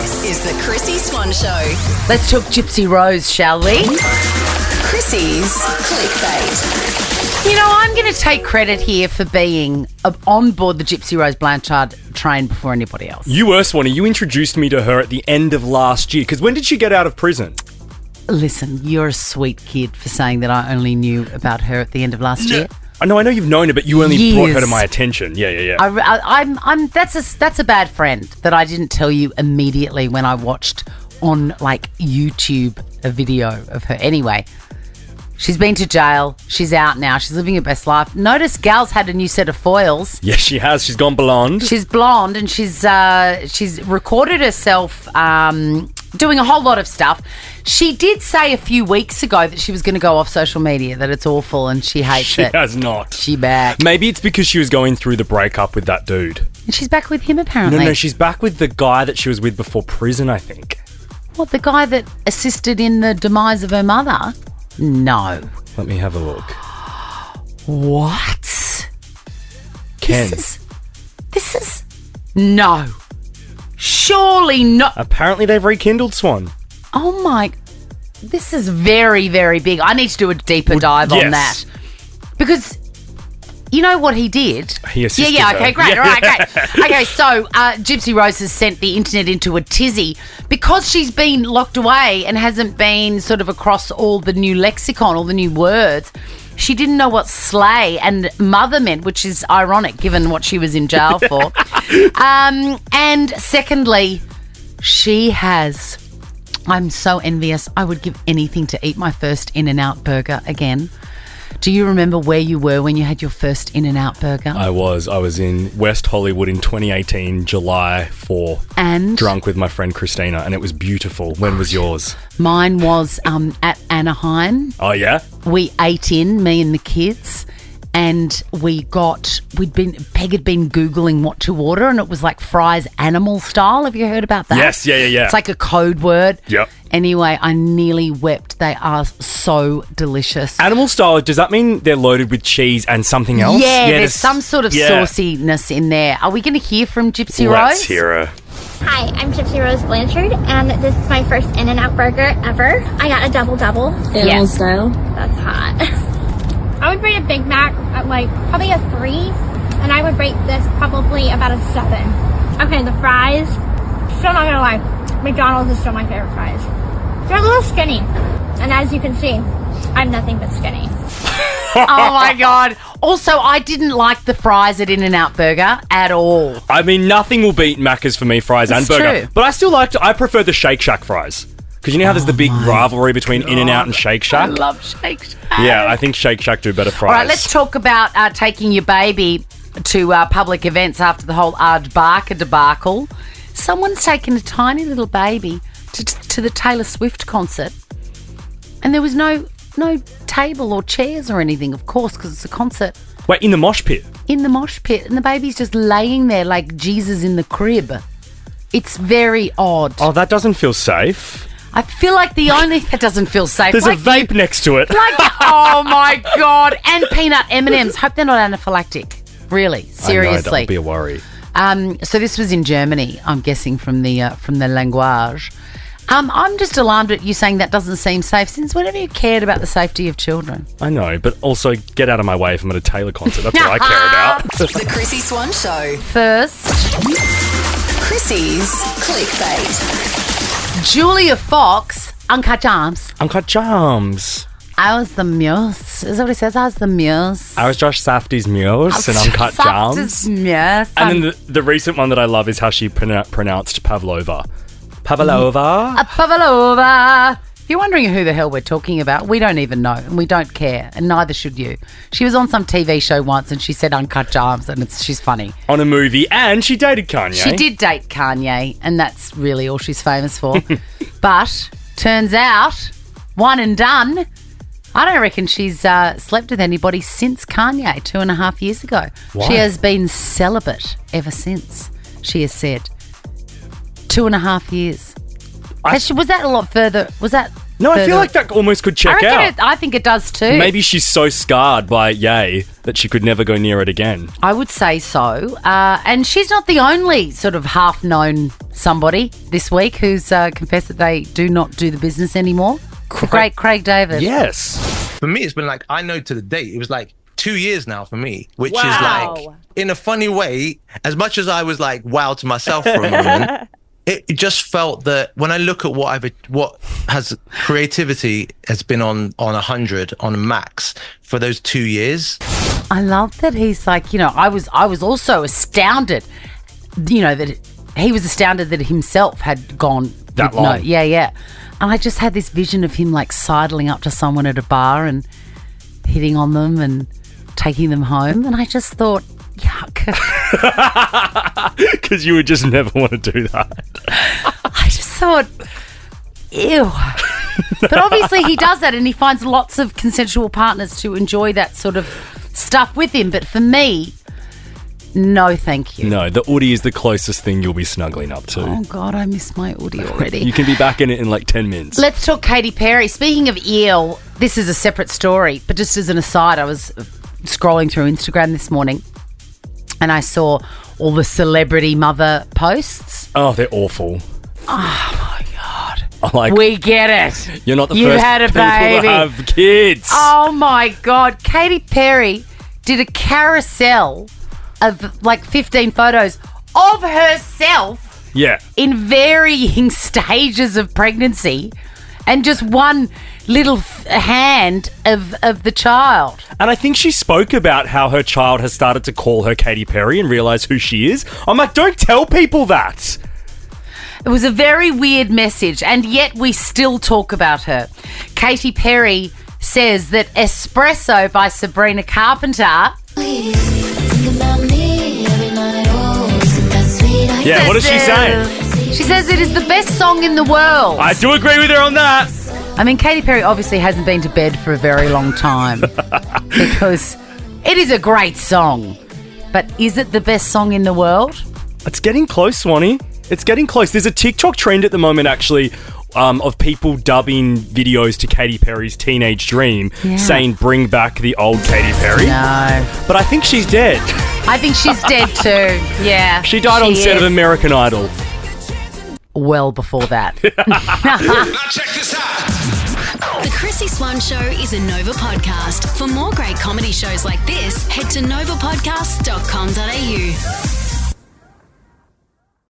This is the Chrissy Swan Show. Let's talk Gypsy Rose, shall we? Chrissy's Clickbait. You know, I'm going to take credit here for being on board the Gypsy Rose Blanchard train before anybody else. You were, Swanee. You introduced me to her at the end of last year. Because when did she get out of prison? Listen, you're a sweet kid for saying that I only knew about her at the end of last year. I know you've known her, but you only Years. brought her to my attention. Yeah. That's a bad friend that I didn't tell you immediately when I watched on like YouTube a video of her. Anyway, she's been to jail. She's out now. She's living her best life. Notice Gal's had a new set of foils. Yes, she has. She's gone blonde. She's blonde and she's recorded herself doing a whole lot of stuff. She did say a few weeks ago that she was going to go off social media, that it's awful and she hates it. She has not. She back. Maybe it's because she was going through the breakup with that dude. And she's back with him apparently. No, she's back with the guy that she was with before prison, I think. What, the guy that assisted in the demise of her mother? No. Let me have a look. What? Ken. This is... No. Surely not. Apparently they've rekindled, Swan. Oh my... This is very, very big. I need to do a deeper dive on that. Because... You know what he did? He assisted Yeah, her. okay, great. All right, great. Okay, so Gypsy Rose has sent the internet into a tizzy because she's been locked away and hasn't been sort of across all the new lexicon, all the new words. She didn't know what slay and mother meant, which is ironic given what she was in jail for. And secondly, she has... I'm so envious. I would give anything to eat my first In-N-Out burger again. Do you remember where you were when you had your first In-N-Out burger? I was in West Hollywood in 2018, July 4. And? Drunk with my friend Christina, and it was beautiful. When was yours? Mine was at Anaheim. Oh, yeah? We ate in, me and the kids, and Peg had been Googling what to order, and it was like fries animal style. Have you heard about that? Yes, yeah. It's like a code word. Yep. Anyway, I nearly wept. They are so delicious. Animal style, does that mean they're loaded with cheese and something else? Yeah, there's some sort of sauciness in there. Are we going to hear from Gypsy Rose? Let's hear her. Hi, I'm Gypsy Rose Blanchard, and this is my first In-N-Out burger ever. I got a double-double. Animal style. That's hot. I would rate a Big Mac at like probably a 3, and I would rate this probably about a 7. Okay, the fries, still not gonna lie, McDonald's is still my favorite fries. They're a little skinny, and as you can see, I'm nothing but skinny. Oh my God. Also, I didn't like the fries at In-N-Out Burger at all. I mean, nothing will beat Macca's for me, fries and burger. True. But I prefer the Shake Shack fries. Because you know how there's the big rivalry between In-N-Out and Shake Shack? I love Shake Shack. Yeah, I think Shake Shack do better fries. All right, let's talk about taking your baby to public events after the whole Ard Barker debacle. Someone's taken a tiny little baby to the Taylor Swift concert, and there was no table or chairs or anything, of course, because it's a concert. Wait, in the mosh pit? In the mosh pit, and the baby's just laying there like Jesus in the crib. It's very odd. Oh, that doesn't feel safe. I feel like that doesn't feel safe. There's a vape next to it. Oh my God. And peanut M&Ms. Hope they're not anaphylactic. Really, seriously. I know, that would be a worry. So this was in Germany, I'm guessing from the language. I'm just alarmed at you saying that doesn't seem safe. Since when have you cared about the safety of children? I know, but also get out of my way if I'm at a Taylor concert. That's what I care about. The Chrissy Swan Show. First, Chrissy's Clickbait. Julia Fox, Uncut Jams. Uncut Jams. I was the muse. Is that what he says? I was the muse. I was Josh Safdie's muse in Uncut Jams. Yes. And then the recent one that I love is how she pronounced Pavlova. Pavlova? Pavlova. If you're wondering who the hell we're talking about, we don't even know, and we don't care, and neither should you. She was on some TV show once, and she said Uncut Jams, and she's funny. On a movie, and she dated Kanye. She did date Kanye, and that's really all she's famous for. But turns out, one and done. I don't reckon she's slept with anybody since Kanye 2.5 years ago. Why? She has been celibate ever since, she has said. 2.5 years. Was that a lot further? Was that No, I feel like that almost could check out. I think it does too. Maybe she's so scarred by Ye that she could never go near it again. I would say so. And she's not the only sort of half-known somebody this week who's confessed that they do not do the business anymore. The great Craig David. Yes. For me, it's been like, I know to the date, it was like 2 years now for me, which is like, in a funny way, as much as I was like, wow to myself for a moment, it just felt that when I look at what has creativity has been on 100 on a max for those 2 years. I love that he's like, I was also astounded, that he was astounded that himself had gone that long. Yeah. And I just had this vision of him like sidling up to someone at a bar and hitting on them and taking them home. And I just thought, yuck. Because you would just never want to do that. I just thought, ew. But obviously he does that and he finds lots of consensual partners to enjoy that sort of stuff with him. But for me, no thank you. No, the Oodie is the closest thing you'll be snuggling up to. Oh, God, I miss my Oodie already. You can be back in it in like 10 minutes. Let's talk Katy Perry. Speaking of eel, this is a separate story, but just as an aside, I was scrolling through Instagram this morning and I saw all the celebrity mother posts. Oh, they're awful. Oh, my God. Like, we get it. You're not the You first had a people baby. to have kids. Oh, my God. Katy Perry did a carousel of like 15 photos of herself Yeah. in varying stages of pregnancy and just one little hand of the child. And I think she spoke about how her child has started to call her Katy Perry and realise who she is. I'm like, don't tell people that. It was a very weird message, and yet we still talk about her. Katy Perry says that Espresso by Sabrina Carpenter... Yeah, what does she say? She says it is the best song in the world. I do agree with her on that. I mean, Katy Perry obviously hasn't been to bed for a very long time because it is a great song. But is it the best song in the world? It's getting close, Swanee. It's getting close. There's a TikTok trend at the moment, actually, of people dubbing videos to Katy Perry's Teenage Dream, saying, bring back the old Katy Perry. No. But I think she's dead. I think she's dead too. Yeah. She died on set of American Idol. Well before that. Now check this out. The Chrissy Swan Show is a Nova podcast. For more great comedy shows like this, head to novapodcast.com.au.